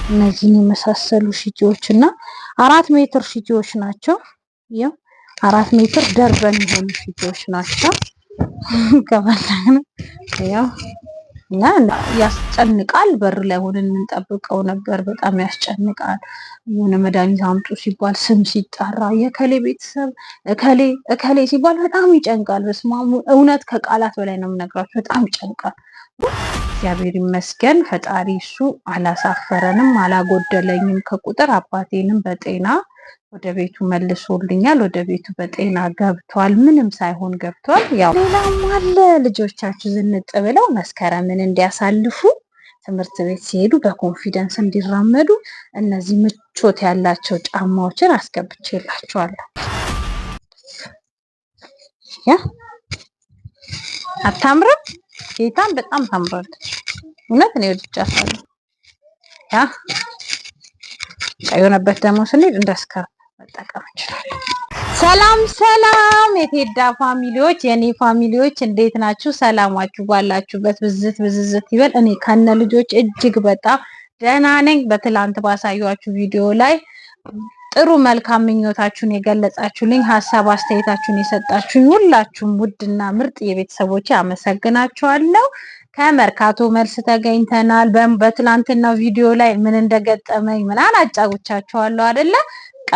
እነዚህን የመሳሰሉ ሽቲዎችና 4 ሜትር ሽቲዎች ናቸው። ያው 4 ሜትር ደርበን የሆኑ ሽቲዎች ናቸው። ከፈለግን ያው እና ያስጨንቃል። በር ላይ ሆነን የምንጠብቀው ነበር። በጣም ያስጨንቃል። የሆነ መድኃኒት አምጡ ሲባል ስም ሲጠራ የከሌ ቤተሰብ እከሌ ሲባል በጣም ይጨንቃል። በስመ አብ እውነት ከቃላት በላይ ነው የምነግራችሁ። በጣም ይጨንቃል። እግዚአብሔር ይመስገን ፈጣሪ እሱ አላሳፈረንም፣ አላጎደለኝም ከቁጥር። አባቴንም በጤና ወደ ቤቱ መልሶልኛል። ወደ ቤቱ በጤና ገብቷል። ምንም ሳይሆን ገብቷል። ያው ሌላም አለ። ልጆቻችሁ ዝንጥ ብለው መስከረምን እንዲያሳልፉ ትምህርት ቤት ሲሄዱ በኮንፊደንስ እንዲራመዱ እነዚህ ምቾት ያላቸው ጫማዎችን አስገብቼላችኋለሁ። ያ አታምርም? ጌታን በጣም ታምራለች። እውነት ነው ወድጃታለሁ። ያ የሆነበት ደግሞ ስንሄድ እንደስከር መጠቀም እንችላለን። ሰላም የቴዳ ፋሚሊዎች፣ የኔ ፋሚሊዎች እንዴት ናችሁ? ሰላማችሁ ባላችሁበት ብዝት ይበል። እኔ ከነ ልጆች እጅግ በጣም ደህና ነኝ። በትላንት ባሳያችሁ ቪዲዮ ላይ ጥሩ መልካም ምኞታችሁን የገለጻችሁልኝ፣ ሀሳብ አስተያየታችሁን የሰጣችሁኝ ሁላችሁም ውድና ምርጥ የቤተሰቦቼ አመሰግናችኋለሁ። ከመርካቶ መልስ ተገኝተናል። በትላንትናው ቪዲዮ ላይ ምን እንደገጠመኝ ምናምን አጫውቻችኋለሁ አይደለ?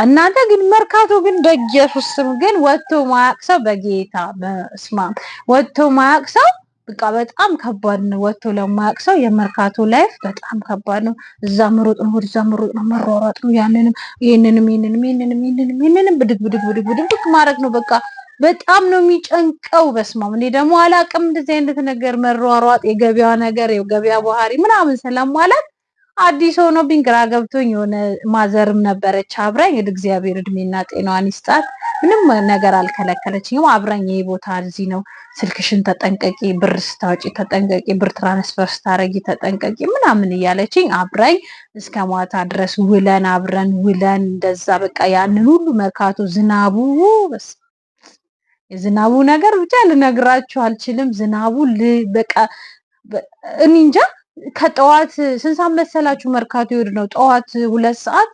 እናንተ ግን መርካቶ ግን በኢየሱስ ስም ግን ወጥቶ ማያቅ ሰው በጌታ በስማም ወጥቶ ማያቅ ሰው በቃ በጣም ከባድ ነው። ወጥቶ ለማያቅ ሰው የመርካቶ ላይፍ በጣም ከባድ ነው። እዛ መሮጥ ነው፣ ወደዛ መሮጥ ነው፣ መሯሯጥ ነው። ይሄንንም ብድግ ማድረግ ነው። በቃ በጣም ነው የሚጨንቀው። በስማም እኔ ደግሞ አላቅም እንደዚህ አይነት ነገር መሯሯጥ፣ የገበያ ነገር የገበያ ባህሪ ምናምን ስለማለት አዲስ ሆኖብኝ ግራ ገብቶኝ የሆነ ማዘርም ነበረች አብራኝ። እግዚአብሔር እድሜና ጤናዋን ይስጣት። ምንም ነገር አልከለከለችኝም። አብራኝ ይሄ ቦታ እዚህ ነው፣ ስልክሽን ተጠንቀቂ፣ ብር ስታወጪ ተጠንቀቂ፣ ብር ትራንስፈር ስታረጊ ተጠንቀቂ ምናምን እያለችኝ አብራኝ እስከ ማታ ድረስ ውለን አብረን ውለን እንደዛ በቃ ያንን ሁሉ መርካቶ ዝናቡ የዝናቡ ነገር ብቻ ልነግራችሁ አልችልም። ዝናቡ በቃ እኔ እንጃ። ከጠዋት ስንት ሰዓት መሰላችሁ መርካቶ ይወድ ነው? ጠዋት 2 ሰዓት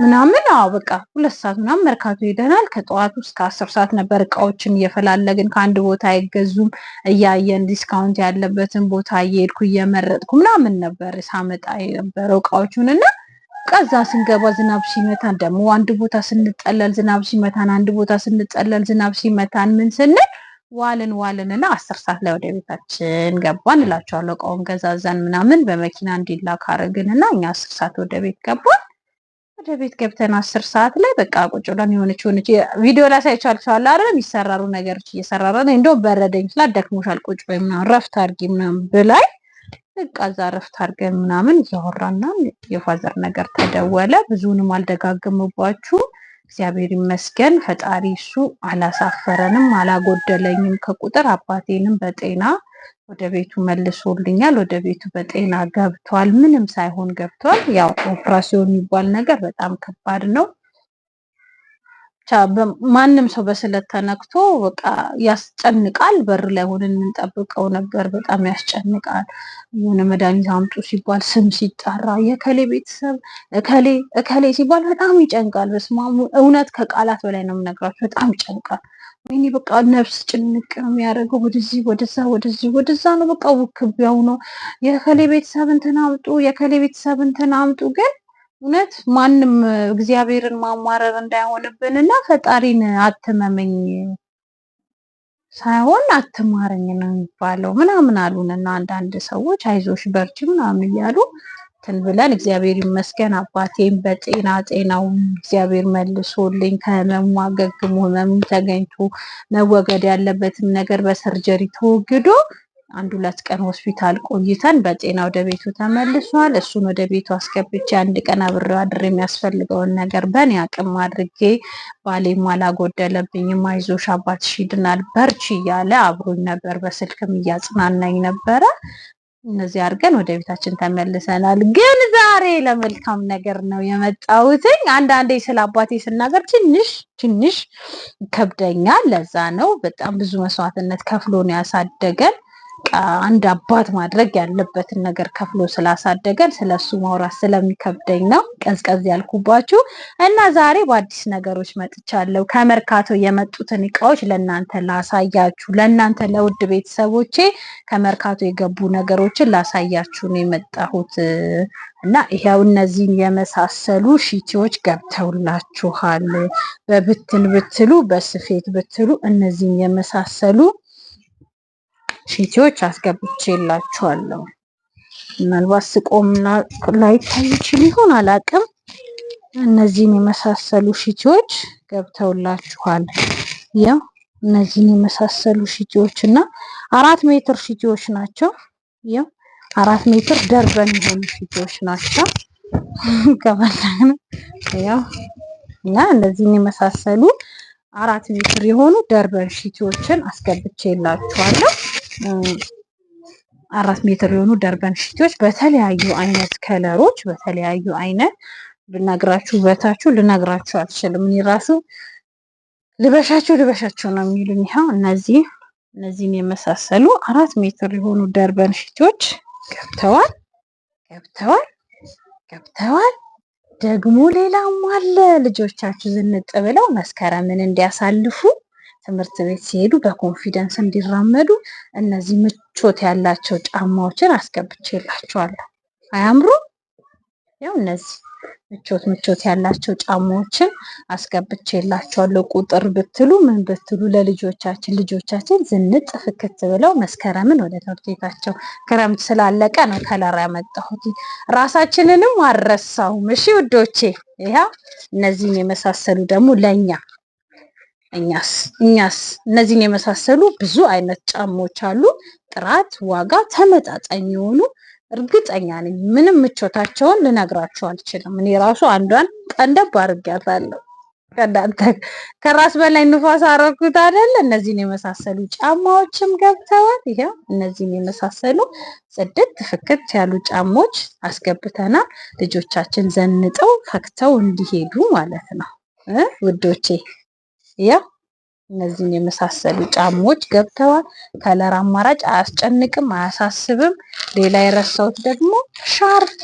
ምናምን። አዎ በቃ 2 ሰዓት ምናምን መርካቶ ሄደናል። ከጠዋቱ እስከ 10 ሰዓት ነበር እቃዎችን እየፈላለግን፣ ከአንድ ቦታ አይገዙም እያየን ዲስካውንት ያለበትን ቦታ እየሄድኩ እየመረጥኩ ምናምን ነበር ሳመጣ የነበረው እቃዎቹን እና ከዛ ስንገባ ዝናብ ሲመታን ደግሞ አንድ ቦታ ስንጠለል ዝናብ ሲመታን አንድ ቦታ ስንጠለል ዝናብ ሲመታን ምን ስንል ዋልንና 10 ሰዓት ላይ ወደ ቤታችን ገባን እላችኋለሁ። እቃውን ገዛዛን ምናምን በመኪና እንዲላክ አረግንና እኛ 10 ሰዓት ወደ ቤት ገባን። ወደ ቤት ገብተን 10 ሰዓት ላይ በቃ ቁጭ ብለን የሆነች ቪዲዮ ላይ ሳይቻልቻለ አይደል የሚሰራሩ ነገሮች እየሰራራን እንደው በረደኝ ስላት ደክሞሻል ቁጭ በይ ምናምን ረፍት አድርጊ ምናምን ብላይ በቃ እዛ ረፍት አድርገን ምናምን እያወራና የፋዘር ነገር ተደወለ። ብዙንም አልደጋግምባችሁ። እግዚአብሔር ይመስገን ፈጣሪ እሱ አላሳፈረንም፣ አላጎደለኝም ከቁጥር። አባቴንም በጤና ወደ ቤቱ መልሶልኛል። ወደ ቤቱ በጤና ገብቷል። ምንም ሳይሆን ገብቷል። ያው ኦፕራሲዮን የሚባል ነገር በጣም ከባድ ነው። ማንም ሰው በስለት ተነክቶ በቃ ያስጨንቃል። በር ላይ ሆነን የምንጠብቀው ነበር። በጣም ያስጨንቃል። የሆነ መድኃኒት አምጡ ሲባል ስም ሲጠራ የከሌ ቤተሰብ እከሌ ሲባል በጣም ይጨንቃል። በስመ አብ እውነት ከቃላት በላይ ነው የምነግራችሁ። በጣም ይጨንቃል። ወይኔ በቃ ነፍስ ጭንቅ ነው የሚያደርገው። ወደዛ ነው በቃ ውክቢያው ነው። የከሌ ቤተሰብ እንትን አምጡ ግን እውነት ማንም እግዚአብሔርን ማማረር እንዳይሆንብን እና ፈጣሪን አትመመኝ ሳይሆን አትማረኝ ነው የሚባለው ምናምን አሉንና አንዳንድ ሰዎች አይዞሽ በርቺ ምናምን እያሉ እንትን ብለን እግዚአብሔር ይመስገን አባቴም ጤናው እግዚአብሔር መልሶልኝ ከህመሙ አገግሞ ህመሙ ተገኝቶ መወገድ ያለበትም ነገር በሰርጀሪ ተወግዶ 1-2 ቀን ሆስፒታል ቆይተን በጤና ወደ ቤቱ ተመልሷል። እሱን ወደ ቤቱ አስገብቼ 1 ቀን አብሬው አድሬ የሚያስፈልገውን ነገር በእኔ አቅም አድርጌ ባሌም አላጎደለብኝም። አይዞሽ አባትሽ ይድናል በርቺ እያለ አብሮኝ ነበር። በስልክም እያጽናናኝ ነበረ። እነዚህ አድርገን ወደ ቤታችን ተመልሰናል። ግን ዛሬ ለመልካም ነገር ነው የመጣሁት። አንዳንዴ ስለ አባቴ ስናገር ትንሽ ከብደኛል። ለዛ ነው በጣም ብዙ መስዋዕትነት ከፍሎ ነው ያሳደገን። አንድ አባት ማድረግ ያለበትን ነገር ከፍሎ ስላሳደገን ስለሱ ማውራት ስለሚከብደኝ ነው ቀዝቀዝ ያልኩባችሁ እና ዛሬ በአዲስ ነገሮች መጥቻለሁ። ከመርካቶ የመጡትን እቃዎች ለእናንተ ላሳያችሁ፣ ለእናንተ ለውድ ቤተሰቦቼ ከመርካቶ የገቡ ነገሮችን ላሳያችሁ ነው የመጣሁት እና ይሄው እነዚህን የመሳሰሉ ሺቲዎች ገብተውላችኋል። በብትን ብትሉ በስፌት ብትሉ እነዚህን የመሳሰሉ ሺቲዎች አስገብቼላችኋለሁ። ምናልባት ስቆም ላይታይ ይችል ይሆን አላቅም። እነዚህን የመሳሰሉ ሺቲዎች ገብተውላችኋል። ያው እነዚህን የመሳሰሉ ሺቲዎች እና 4 ሜትር ሺቲዎች ናቸው። ያው 4 ሜትር ደርበን የሆኑ ሺቲዎች ናቸው። ከፈለግን ያው እና እነዚህን የመሳሰሉ 4 ሜትር የሆኑ ደርበን ሺቲዎችን አስገብቼላችኋለሁ። 4 ሜትር የሆኑ ደርበን ሺቲዎች በተለያዩ አይነት ከለሮች በተለያዩ አይነት ብነግራችሁ በታችሁ ልነግራችሁ አልችልም። እኔ ራሱ ልበሻቸው ነው የሚሉኝ። ይሄው እነዚህን የመሳሰሉ 4 ሜትር የሆኑ ደርበን ሺቲዎች ገብተዋል። ደግሞ ሌላም አለ። ልጆቻችሁ ዝንጥ ብለው መስከረምን እንዲያሳልፉ ትምህርት ቤት ሲሄዱ በኮንፊደንስ እንዲራመዱ እነዚህ ምቾት ያላቸው ጫማዎችን አስገብቼላችኋለሁ። አያምሩ? ያው እነዚህ ምቾት ያላቸው ጫማዎችን አስገብቼላችኋለሁ። ቁጥር ብትሉ ምን ብትሉ ልጆቻችን ዝንጥ ፍክት ብለው መስከረምን ወደ ትምህርት ቤታቸው ክረምት ስላለቀ ነው ከለር ያመጣሁት። ራሳችንንም አልረሳሁም። እሺ ውዶቼ፣ ይሄው እነዚህን የመሳሰሉ ደግሞ እኛስ እነዚህን የመሳሰሉ ብዙ አይነት ጫማዎች አሉ። ጥራት፣ ዋጋ ተመጣጣኝ የሆኑ እርግጠኛ ነኝ። ምንም ምቾታቸውን ልነግራችሁ አልችልም። እኔ ራሱ አንዷን ቀንደብ አድርጊያታለሁ። ከራስ በላይ ንፋስ አረኩት አይደል? እነዚህን የመሳሰሉ ጫማዎችም ገብተዋል። ይሄው እነዚህን የመሳሰሉ ጽድት ፍክት ያሉ ጫማዎች አስገብተናል። ልጆቻችን ዘንጠው ፈክተው እንዲሄዱ ማለት ነው ውዶቼ። ያው እነዚህን የመሳሰሉ ጫማዎች ገብተዋል። ከለር አማራጭ አያስጨንቅም፣ አያሳስብም። ሌላ የረሳሁት ደግሞ ሻርፕ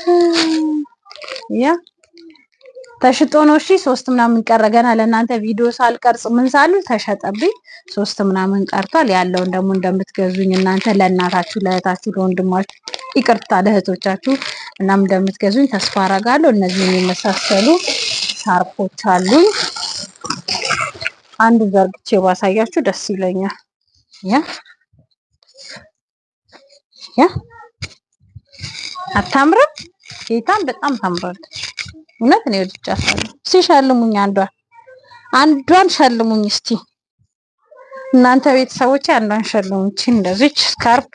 ተሽጦ ነው። እሺ 3 ምናምን ቀረ። ገና ለእናንተ ቪዲዮ ሳልቀርጽ ምን ሳሉ ተሸጠብኝ። 3 ምናምን ቀርቷል። ያለውን ደግሞ እንደምትገዙኝ እናንተ ለእናታችሁ፣ ለእህታችሁ፣ ለወንድማችሁ ይቅርታ ለእህቶቻችሁ ምናምን እንደምትገዙኝ ተስፋ አደርጋለሁ። እነዚህን የመሳሰሉ ሻርፖች አሉኝ። አንዱ ዘርግቼ ባሳያችሁ ደስ ይለኛል። ያ አታምርም? ጌታን በጣም ታምራለች። እውነት ነው ወድጃታለሁ። ሲሸልሙኝ አንዷን ሸልሙኝ እስቲ እናንተ ቤተሰቦቼ፣ አንዷን ሸልሙኝ። እንደዚች ስካርፕ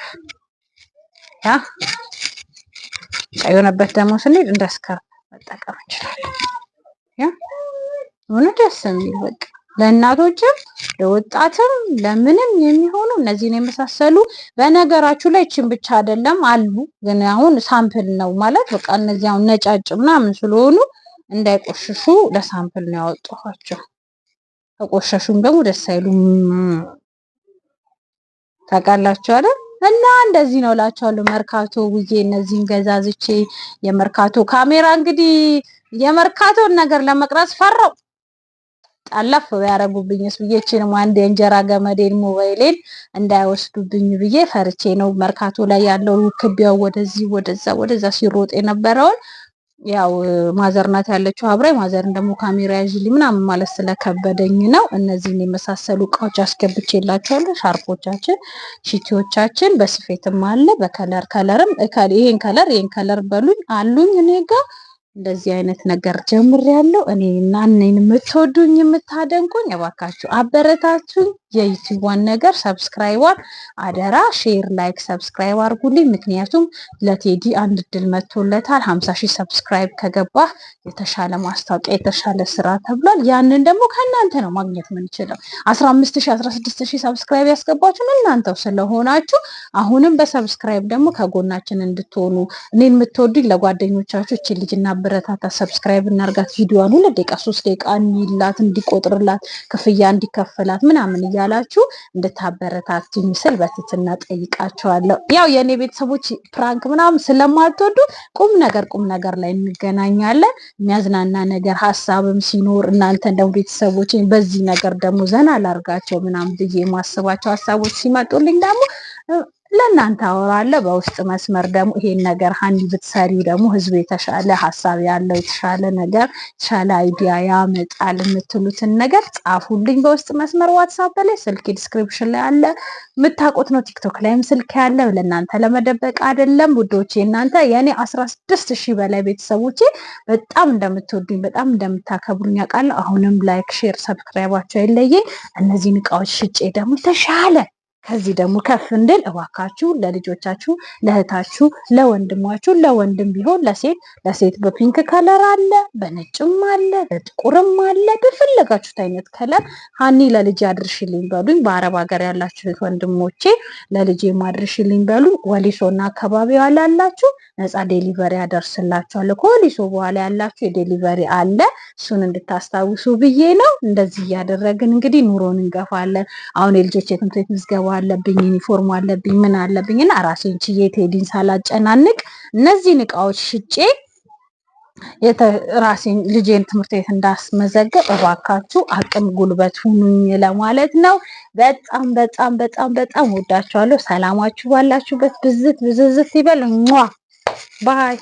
የሆነበት ደግሞ ስንሄድ እንደ ስካርፕ መጠቀም እንችላለን። እውነት ደስ የሚል በቃ ለእናቶችም ለወጣትም ለምንም የሚሆኑ እነዚህን የመሳሰሉ። በነገራችሁ ላይ እቺን ብቻ አይደለም አሉ፣ ግን አሁን ሳምፕል ነው ማለት በቃ እነዚህ አሁን ነጫጭ ምናምን ስለሆኑ እንዳይቆሽሹ ለሳምፕል ነው ያወጣኋቸው። ከቆሸሹም ደግሞ ደስ አይሉም። ታውቃላችሁ አይደል? እና እንደዚህ ነው እላችኋለሁ። መርካቶ ውዬ እነዚህን ገዛዝቼ የመርካቶ ካሜራ እንግዲህ የመርካቶን ነገር ለመቅረጽ ፈራው። ጣላፍ ያረጉብኝስ ብዬ እቺንም አንድ የእንጀራ ገመዴን ሞባይሌን እንዳይወስዱብኝ ብዬ ፈርቼ ነው። መርካቶ ላይ ያለው ክቢያው ወደዚህ ወደዛ ሲሮጥ የነበረውን ያው ማዘርናት ያለችው አብራይ ማዘርን ደግሞ ካሜራ ያዥልኝ ምናምን ማለት ስለከበደኝ ነው። እነዚህን የመሳሰሉ እቃዎች አስገብቼላችኋለሁ። ሻርፖቻችን፣ ሺቲዎቻችን በስፌትም አለ በከለርም ይሄን ከለር በሉኝ አሉኝ እኔ ጋር። እንደዚህ አይነት ነገር ጀምሬያለሁ። እኔና እኔን የምትወዱኝ የምታደንቁኝ እባካችሁ አበረታቱኝ። የዩቲዩብን ነገር ሰብስክራይቧን አደራ፣ ሼር፣ ላይክ፣ ሰብስክራይብ አድርጉልኝ። ምክንያቱም ለቴዲ አንድ እድል መጥቶለታል። 50,000 ሰብስክራይብ ከገባ የተሻለ ማስታወቂያ የተሻለ ስራ ተብሏል። ያንን ደግሞ ከእናንተ ነው ማግኘት የምንችለው። 15,000 16,000 ሰብስክራይብ ያስገባችሁን እናንተው ስለሆናችሁ አሁንም በሰብስክራይብ ደግሞ ከጎናችን እንድትሆኑ እኔን የምትወዱኝ ለጓደኞቻችሁ እቺ ልጅ እና እናበረታታ። ሰብስክራይብ እናርጋት። ቪዲዮዋን 2 ደቂቃ 3 ደቂቃ እንይላት እንዲቆጥርላት ክፍያ እንዲከፈላት ምናምን እያላችሁ እንድታበረታቱኝ ስል በትህትና ጠይቃችኋለሁ። ያው የኔ ቤተሰቦች ፕራንክ ምናምን ስለማትወዱ ቁም ነገር ላይ እንገናኛለን። የሚያዝናና ነገር ሀሳብም ሲኖር እናንተ እንደው ቤተሰቦች በዚህ ነገር ደግሞ ዘና ላርጋቸው ምናምን ብዬ የማስባቸው ሀሳቦች ሲመጡልኝ ደግሞ ለእናንተ አወራለሁ። በውስጥ መስመር ደግሞ ይሄን ነገር ሀኒ ብትሰሪው ደግሞ ህዝብ የተሻለ ሀሳብ ያለው የተሻለ ነገር የተሻለ አይዲያ ያመጣል የምትሉትን ነገር ጻፉልኝ በውስጥ መስመር ዋትስአፕ ላይ። ስልክ ዲስክሪፕሽን ላይ አለ፣ የምታውቁት ነው። ቲክቶክ ላይም ስልክ ያለ፣ ለእናንተ ለመደበቅ አይደለም ውዶቼ። እናንተ የኔ 16,000 በላይ ቤተሰቦቼ በጣም እንደምትወዱኝ በጣም እንደምታከብሩኝ አውቃለሁ። አሁንም ላይክ፣ ሼር፣ ሰብስክራይባቸው አይለየኝ። እነዚህን እቃዎች ሽጬ ደግሞ የተሻለ ከዚህ ደግሞ ከፍ እንድል እባካችሁ ለልጆቻችሁ፣ ለእህታችሁ፣ ለወንድማችሁ፣ ለወንድም ቢሆን ለሴት በፒንክ ከለር አለ፣ በነጭም አለ፣ በጥቁርም አለ፣ በፈለጋችሁት አይነት ከለር ሀኒ ለልጅ አድርሽልኝ በሉኝ። በአረብ ሀገር ያላችሁ ወንድሞቼ ለልጅ ማድርሽልኝ በሉኝ። ወሊሶና አካባቢዋ ላላችሁ ነፃ ዴሊቨሪ ያደርስላችኋለሁ። ከወሊሶ በኋላ ያላችሁ የዴሊቨሪ አለ። እሱን እንድታስታውሱ ብዬ ነው። እንደዚህ እያደረግን እንግዲህ ኑሮን እንገፋለን። አሁን የልጆች የትምህርት ቤት ምዝገባ አለብኝ፣ ዩኒፎርም አለብኝ፣ ምን አለብኝ እና ራሴን ችዬ ቴዲን ሳላጨናንቅ እነዚህን እቃዎች ሽጬ ራሴን ልጄን ትምህርት ቤት እንዳስመዘገብ እባካችሁ አቅም ጉልበት ሁኑኝ ለማለት ነው። በጣም በጣም በጣም በጣም ወዳችኋለሁ። ሰላማችሁ ባላችሁበት ብዝት ብዝዝት ይበል። ባይ